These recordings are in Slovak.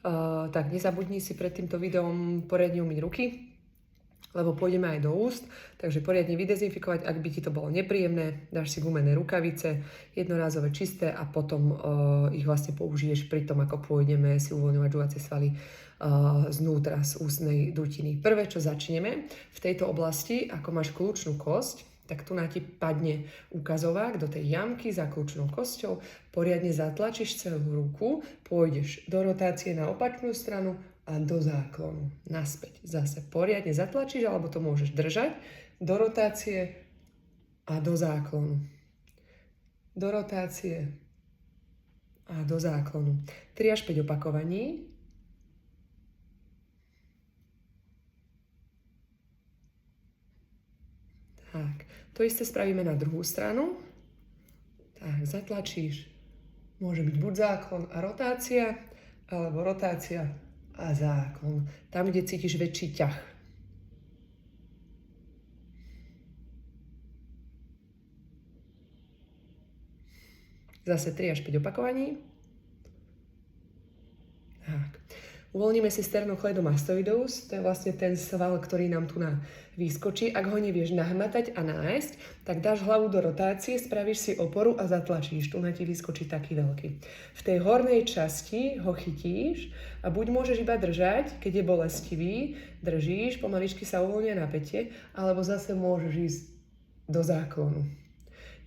Tak nezabudni si pred týmto videom poriadne umyť ruky, lebo pôjdeme aj do úst, takže poriadne vydezinfikovať, ak by ti to bolo nepríjemné, dáš si gumené rukavice, jednorázové čisté a potom ich vlastne použiješ pri tom, ako pôjdeme si uvoľňovať žuvacie svaly znútra z ústnej dutiny. Prvé, čo začneme v tejto oblasti, ako máš kľúčnú kosť, tak tu na ti padne ukazovák do tej jamky za kľúčnou kosťou, poriadne zatlačíš celú ruku, pôjdeš do rotácie na opačnú stranu a do záklonu. Naspäť. Zase poriadne zatlačíš, alebo to môžeš držať. Do rotácie a do záklonu. Do rotácie a do záklonu. 3 až 5 opakovaní. Tak. To isté spravíme na druhú stranu. Tak, zatlačíš. Môže byť buď záklon a rotácia, alebo rotácia a záklon. Tam, kde cítiš väčší ťah. Zase 3 až 5 opakovaní. Tak. Uvoľníme si sternocleidomastoideus, to je vlastne ten sval, ktorý nám tu vyskočí. Ak ho nevieš nahmatať a nájsť, tak dáš hlavu do rotácie, spravíš si oporu a zatlačíš. Tu na ti vyskočí taký veľký. V tej hornej časti ho chytíš a buď môžeš iba držať, keď je bolestivý, držíš, pomaličky sa uvoľnia napätie, alebo zase môžeš ísť do záklonu.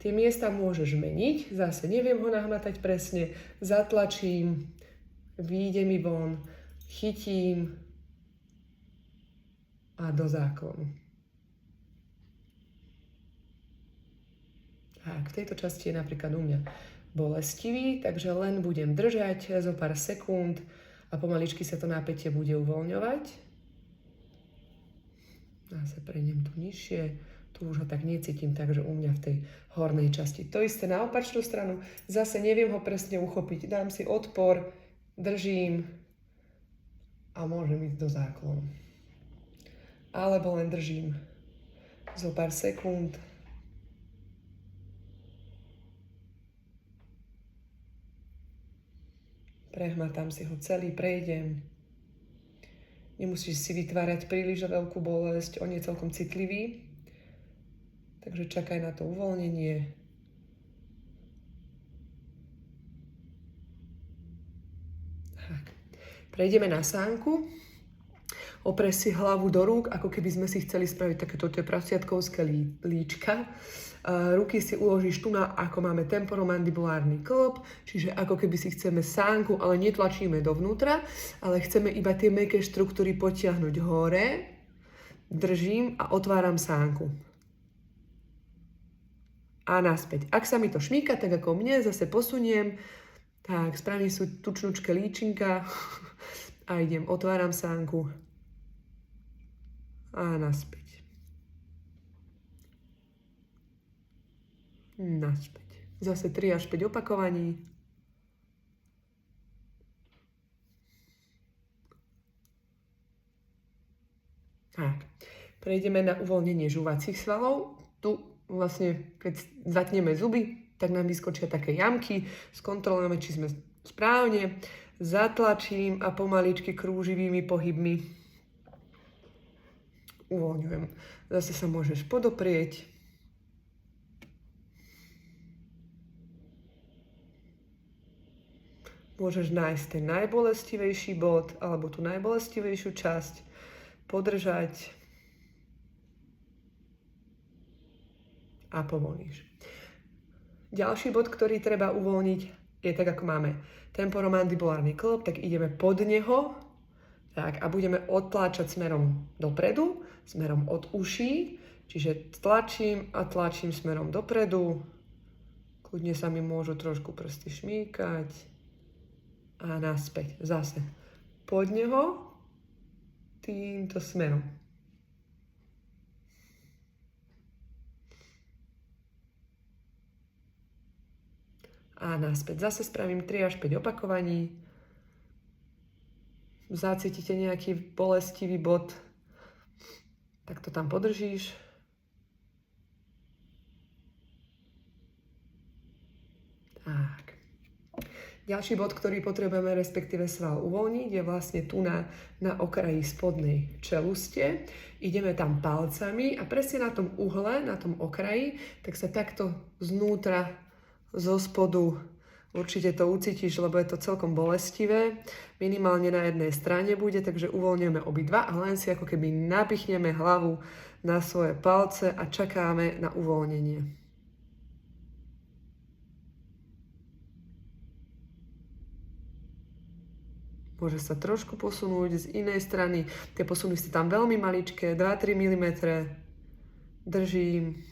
Tie miesta môžeš meniť, zase neviem ho nahmatať presne, zatlačím, vyjde mi von, chytím a do záklonu. Tak, v tejto časti je napríklad u mňa bolestivý, takže len budem držať zo pár sekúnd a pomaličky sa to napätie bude uvoľňovať. Zase prejdem tu nižšie, tu už ho tak necítim, takže u mňa v tej hornej časti. To isté na opačnú stranu, zase neviem ho presne uchopiť, dám si odpor, držím a môžem ísť do záklonu. Alebo len držím zo pár sekúnd. Prehmatám si ho celý, prejdem. Nemusíš si vytvárať príliš veľkú bolesť, on je celkom citlivý. Takže čakaj na to uvoľnenie. Prejdeme na sánku, opres si hlavu do rúk, ako keby sme si chceli spraviť takéto prasiatkovské líčka. Ruky si uložíš tu na, ako máme temporomandibulárny klb, čiže ako keby si chceme sánku, ale netlačíme dovnútra, ale chceme iba tie mäkké štruktúry potiahnuť hore. Držím a otváram sánku. A naspäť. Ak sa mi to šmíka, tak ako mne, zase posuniem. Tak, spravím si tučnúčke líčinka a idem, otváram sánku a naspäť. Naspäť. Zase 3 až 5 opakovaní. Tak, prejdeme na uvoľnenie žuvacích svalov. Tu vlastne, keď zatneme zuby, tak nám vyskočia také jamky, skontrolujeme, či sme správne, zatlačím a pomaličky krúživými pohybmi uvoľňujem. Zase sa môžeš podoprieť. Môžeš nájsť ten najbolestivejší bod alebo tú najbolestivejšiu časť, podržať a povolíš. Ďalší bod, ktorý treba uvoľniť, je tak, ako máme temporomandibulárny klb, tak ideme pod neho tak, a budeme odtláčať smerom dopredu, smerom od uší, čiže tlačím a tlačím smerom dopredu. Kľudne sa mi môžu trošku prsty šmýkať a naspäť. Zase pod neho týmto smerom. A naspäť. Zase spravím 3 až 5 opakovaní. Zacítite nejaký bolestivý bod, tak to tam podržíš. Tak. Ďalší bod, ktorý potrebujeme, respektíve sval uvoľniť, je vlastne tu na okraji spodnej čeluste. Ideme tam palcami a presne na tom uhle, na tom okraji, tak sa takto znútra, zo spodu určite to ucítiš, lebo je to celkom bolestivé. Minimálne na jednej strane bude, takže uvoľňujeme obidva a len si ako keby napichneme hlavu na svoje palce a čakáme na uvoľnenie. Môže sa trošku posunúť z inej strany. Tie posuny sú tam veľmi maličké, 2-3 mm. Držím.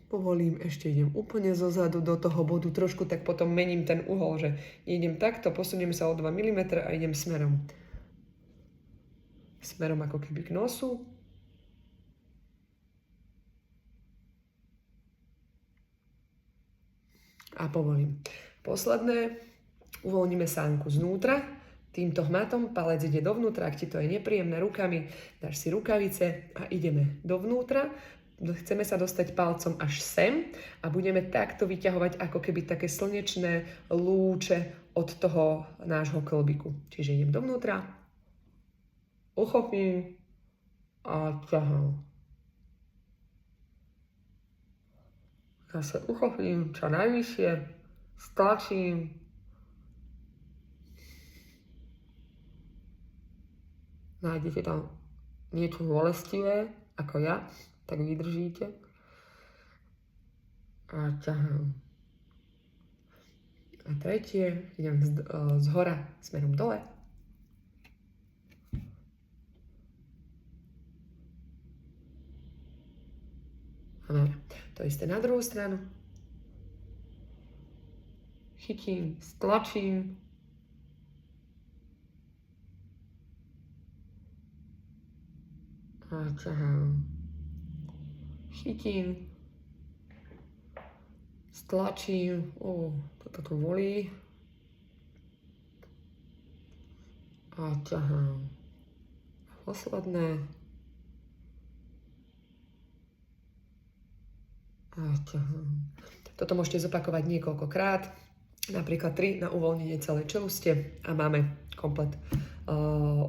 Povolím, ešte idem úplne zozadu do toho bodu, trošku tak potom mením ten uhol, že idem takto, posuniem sa o 2 mm a idem smerom. Smerom ako keby k nosu. A povolím. Posledné, uvoľníme sánku znútra, týmto hmatom, palec ide dovnútra, ak ti to je nepríjemné rukami, dáš si rukavice a ideme dovnútra. Chceme sa dostať palcom až sem a budeme takto vyťahovať ako keby také slnečné lúče od toho nášho klbiku. Čiže idem dovnútra, uchopím a ťahám. Zase uchopím čo najvyššie, stlačím. Nájdete tam niečo bolestivé, ako ja, tak vydržíte. A ťahám. A tretie, idem z hora smerom dole. A máme to isté na druhú stranu. Chytím, stlačím. A ťahám. Chytím. Stlačím. Toto tu bolí. A ťahám. Posledné. A ťahám. Toto môžete zopakovať niekoľkokrát. Napríklad 3 na uvoľnenie celej čeluste a máme komplet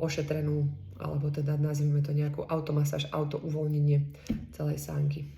ošetrenú, alebo teda nazvime to nejakú automasáž, autouvoľnenie celej sánky.